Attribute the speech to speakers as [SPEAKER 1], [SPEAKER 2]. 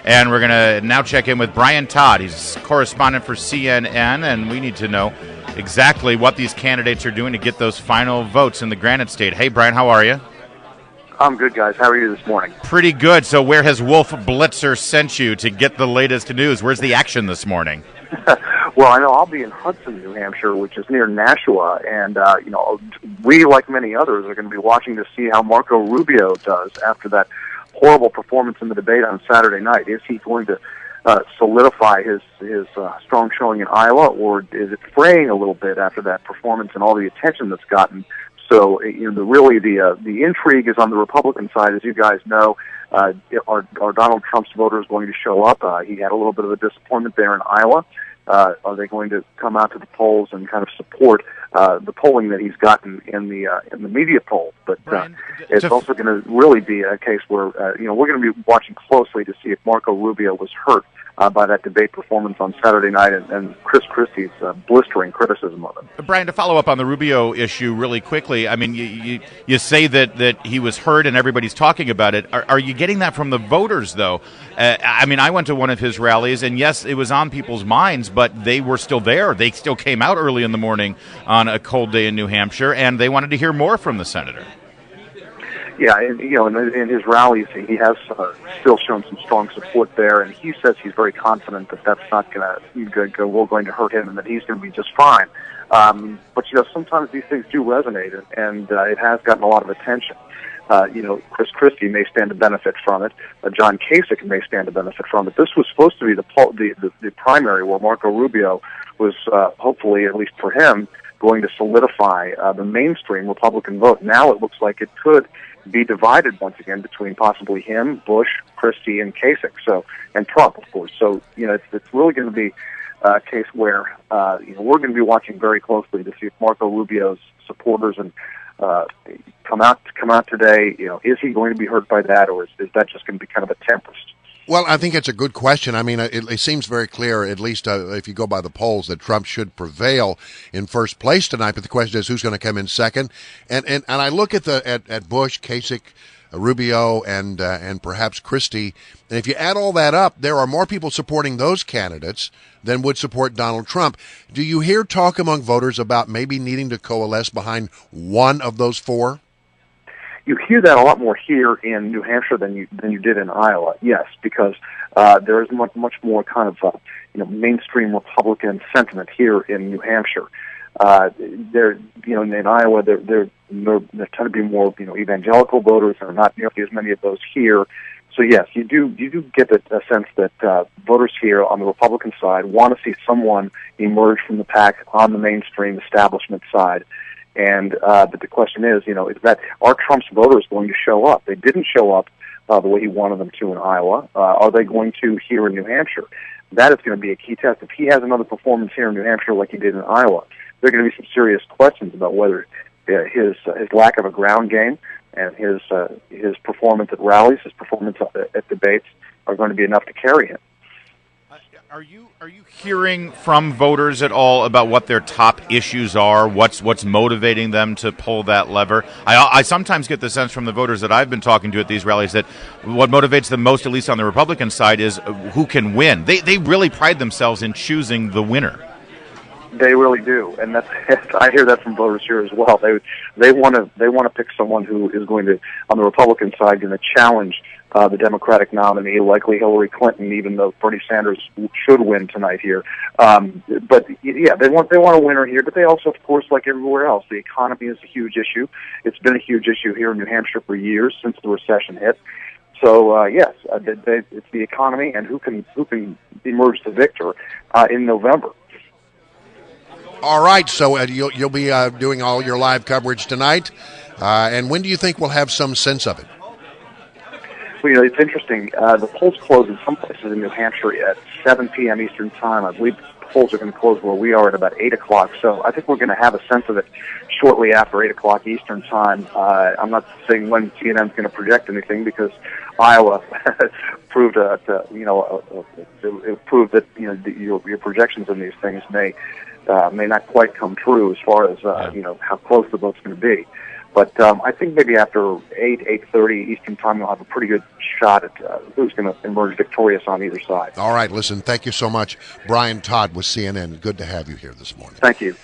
[SPEAKER 1] And we're going to now check in with Brian Todd. He's correspondent for CNN, and we need to know exactly what these candidates are doing to get those final votes in the Granite State. Hey, Brian, how are you?
[SPEAKER 2] I'm good, guys. How are you this morning?
[SPEAKER 1] Pretty good. So where has Wolf Blitzer sent you to get the latest news? Where's the action this morning?
[SPEAKER 2] Well, I know I'll be in Hudson, New Hampshire, which is near Nashua, and we, like many others, are going to be watching to see how Marco Rubio does after that horrible performance in the debate on Saturday night. Is he going to solidify his strong showing in Iowa, or is it fraying a little bit after that performance and all the attention that's gotten? So, the intrigue is on the Republican side, as you guys know. Are Donald Trump's voters going to show up? He had a little bit of a disappointment there in Iowa. Are they going to come out to the polls and kind of support the polling that he's gotten in the media polls? But
[SPEAKER 1] Brian,
[SPEAKER 2] it's also going to really be a case where we're going to be watching closely to see if Marco Rubio was hurt by that debate performance on Saturday night and Chris Christie's blistering criticism of it.
[SPEAKER 1] Brian, to follow up on the Rubio issue really quickly, I mean, you say that he was hurt and everybody's talking about it. Are you getting that from the voters, though? I mean, I went to one of his rallies, and yes, it was on people's minds, but they were still there. They still came out early in the morning on a cold day in New Hampshire, and they wanted to hear more from the senator.
[SPEAKER 2] Yeah, and, in his rallies, he has still shown some strong support there, and he says he's very confident that that's not going to hurt him, and that he's going to be just fine. But sometimes these things do resonate, and it has gotten a lot of attention. Chris Christie may stand to benefit from it. John Kasich may stand to benefit from it. This was supposed to be the primary where Marco Rubio was hopefully, at least for him, going to solidify the mainstream Republican vote. Now it looks like it could be divided once again between possibly him, Bush, Christie, and Kasich. And Trump, of course. So it's really going to be a case where we're going to be watching very closely to see if Marco Rubio's supporters and come out today. Is he going to be hurt by that, or is that just going to be kind of a tempest?
[SPEAKER 3] Well, I think it's a good question. I mean, it seems very clear, at least if you go by the polls, that Trump should prevail in first place tonight. But the question is, who's going to come in second? And I look at at Bush, Kasich, Rubio, and perhaps Christie. And if you add all that up, there are more people supporting those candidates than would support Donald Trump. Do you hear talk among voters about maybe needing to coalesce behind one of those four?
[SPEAKER 2] You hear that a lot more here in New Hampshire than you did in Iowa. Yes, because there is much more kind of mainstream Republican sentiment here in New Hampshire. In Iowa there tend to be more evangelical voters. There are not nearly as many of those here. So yes, you do get a sense that voters here on the Republican side want to see someone emerge from the pack on the mainstream establishment side. And but the question is, is that are Trump's voters going to show up? They didn't show up the way he wanted them to in Iowa. Are they going to here in New Hampshire? That is going to be a key test. If he has another performance here in New Hampshire like he did in Iowa, there are going to be some serious questions about whether his lack of a ground game and his performance at rallies, his performance at debates are going to be enough to carry him.
[SPEAKER 1] Are you hearing from voters at all about what their top issues are? What's motivating them to pull that lever? I sometimes get the sense from the voters that I've been talking to at these rallies that what motivates them most, at least on the Republican side, is who can win. They really pride themselves in choosing the winner.
[SPEAKER 2] They really do, and I hear that from voters here as well. They want to pick someone who is going to, on the Republican side, going to challenge the Democratic nominee, likely Hillary Clinton, even though Bernie Sanders should win tonight here. But yeah, they want a winner here. But they also, of course, like everywhere else, the economy is a huge issue. It's been a huge issue here in New Hampshire for years since the recession hit. So yes, it's the economy and who can emerge the victor in November.
[SPEAKER 3] All right, so you'll be doing all your live coverage tonight, and when do you think we'll have some sense of it?
[SPEAKER 2] Well, it's interesting. The polls close in some places in New Hampshire at 7 p.m. Eastern Time. I believe the polls are going to close where we are at about 8 o'clock, so I think we're going to have a sense of it shortly after 8 o'clock Eastern Time. I'm not saying when CNN's going to project anything because Iowa proved that your projections on these things may not quite come true as far as how close the vote's going to be. But I think maybe after 8:30 Eastern Time, we'll have a pretty good shot at who's going to emerge victorious on either side.
[SPEAKER 3] All right, listen, thank you so much. Brian Todd with CNN. Good to have you here this morning.
[SPEAKER 2] Thank you.